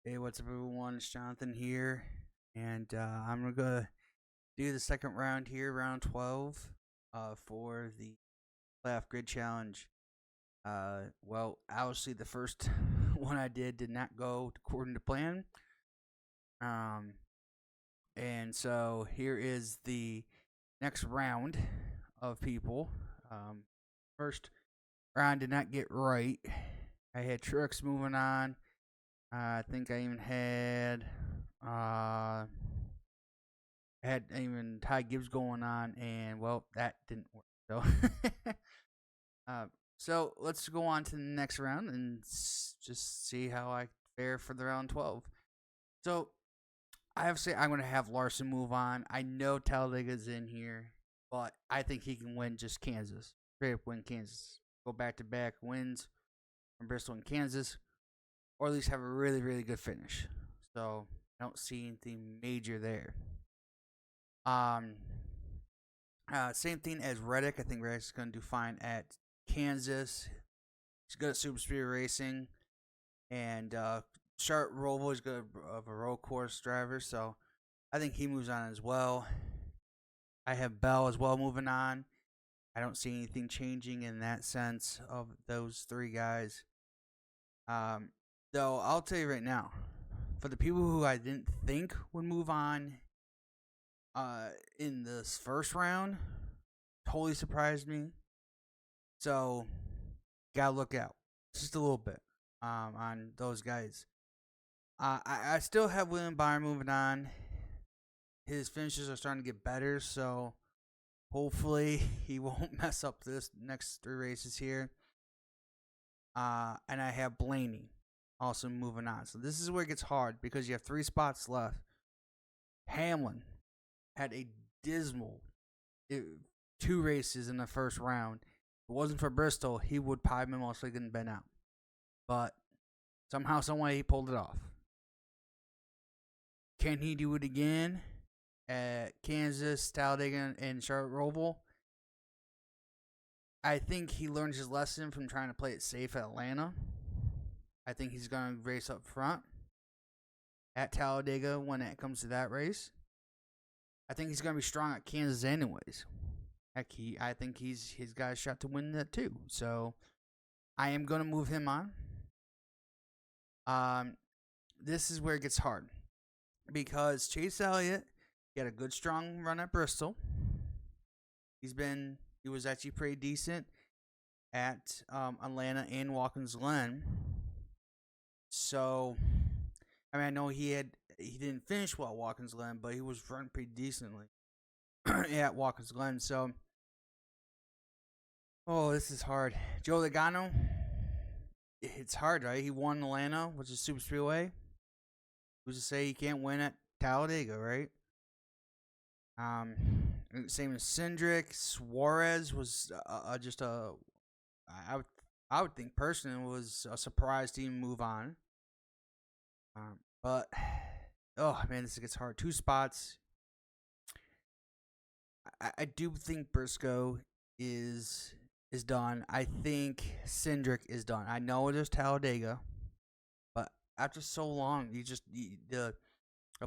Hey, what's up, everyone? It's Jonathan here, and I'm gonna do the second round here, round 12, for the playoff grid challenge. Well, obviously the first one I did not go according to plan. Um, and so here is the next round of people. Um, First round did not get right. I had trucks moving on. I think I even had even Ty Gibbs going on, and well, that didn't work. So, uh, so let's go on to the next round and just see how I fare for the round 12. So, I have to say I'm going to have Larson move on. I know Talladega's in here, but I think he can win just Kansas. Straight up win Kansas. Go back to back wins from Bristol and Kansas, or at least have a really, really good finish. So, I don't see anything major there. Um, Same thing as Reddick. I think Reddick's going to do fine at Kansas. He's good at super speed racing, and Chart Roval is good of a road course driver, so I think he moves on as well. I have Bell as well moving on. I don't see anything changing in that sense of those three guys. Um, though I'll tell you right now, for the people who I didn't think would move on, in this first round, totally surprised me. So gotta look out just a little bit on those guys. I still have William Byron moving on. His finishes are starting to get better, so hopefully he won't mess up this next three races here. And I have Blaney also moving on. So this is where it gets hard because you have 3 spots left. Hamlin had a dismal 2 races in the first round. If it wasn't for Bristol, he would probably most likely been out. But somehow, someway, he pulled it off. Can he do it again at Kansas, Talladega, and Charlotte Roval? I think he learned his lesson from trying to play it safe at Atlanta. I think he's going to race up front at Talladega when it comes to that race. I think he's going to be strong at Kansas anyways. Heck, I think he's got a shot to win that too. So I am going to move him on. This is where it gets hard because Chase Elliott got a good strong run at Bristol. He was actually pretty decent at Atlanta and Watkins Glen. So, I mean, I know he didn't finish well at Watkins Glen, but he was running pretty decently at Watkins Glen. So, this is hard. Joe Logano, it's hard, right? He won Atlanta, which is super speedway. Who's to say he can't win at Talladega, right? Same as Cindric. Suarez was just I would I would think personally was a surprise to even move on. But oh man, this gets hard. 2 spots. I do think Briscoe is done. I think Cindric is done. I know it is Talladega, but after so long, the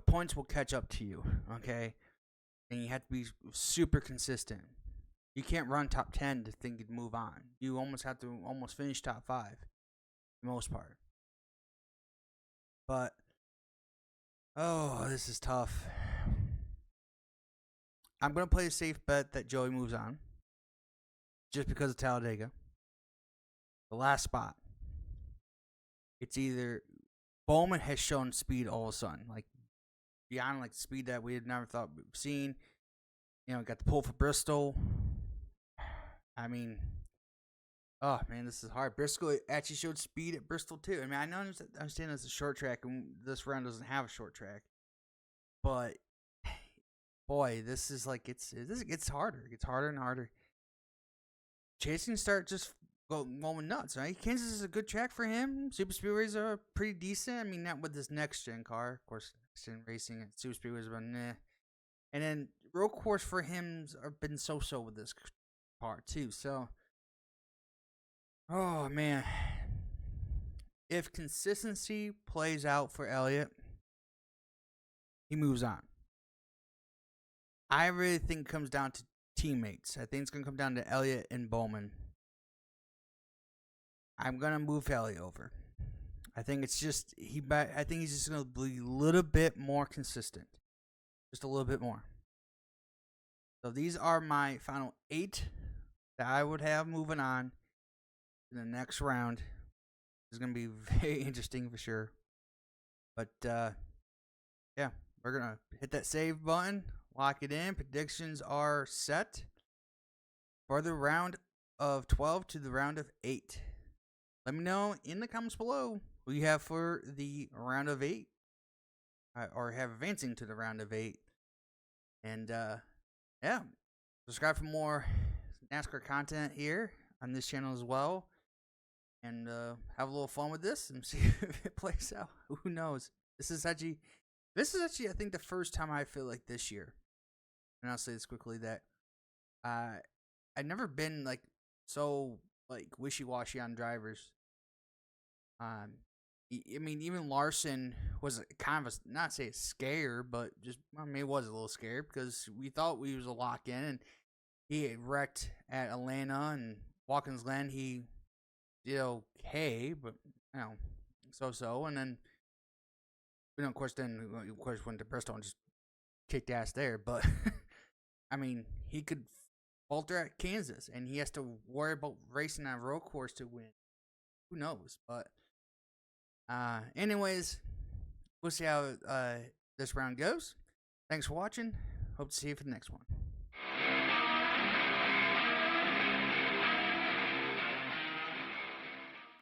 points will catch up to you. Okay, and you have to be super consistent. You can't run top 10 to think you'd move on. You almost have to finish top 5 for the most part. But this is tough. I'm gonna play a safe bet that Joey moves on, just because of Talladega. The last spot, it's either Bowman has shown speed all of a sudden, like beyond like speed that we had never thought we'd seen. Got the pull for Bristol. I mean, oh man, this is hard. Bristol actually showed speed at Bristol too. I mean, I understand it's a short track, and this round doesn't have a short track, but boy, this is like it gets harder. It gets harder and harder. Chasing start just going nuts, right? Kansas is a good track for him. Super Speedways are pretty decent. I mean, not with this next gen car. Of course, next gen racing at Super Speedways are nah. And then road course for him have been so with this car too. So, oh man, if consistency plays out for Elliott, he moves on. I really think it comes down to teammates. I think it's going to come down to Elliott and Bowman. I'm going to move Elliott over. I think it's just I think he's just going to be a little bit more consistent. Just a little bit more. So these are my final 8 that I would have moving on in the next round. It's going to be very interesting for sure. But yeah, we're going to hit that save button, lock it in. Predictions are set for the round of 12 to the round of 8. Let me know in the comments below who you have for the round of 8 or have advancing to the round of 8. And yeah, subscribe for more NASCAR content here on this channel as well. And have a little fun with this and see if it plays out. Who knows? This is actually, I think, the first time I feel like this year. And I'll say this quickly that I've never been like so like wishy-washy on drivers. I mean, even Larson was kind of not say a scare, but just it was a little scared because we thought we was a lock in, and he had wrecked at Atlanta and Watkins Glen. He did okay, but so. And then of course, went to Bristol and just kicked ass there. But I mean, he could falter at Kansas, and he has to worry about racing on a road course to win. Who knows? But anyways, we'll see how this round goes. Thanks for watching. Hope to see you for the next one.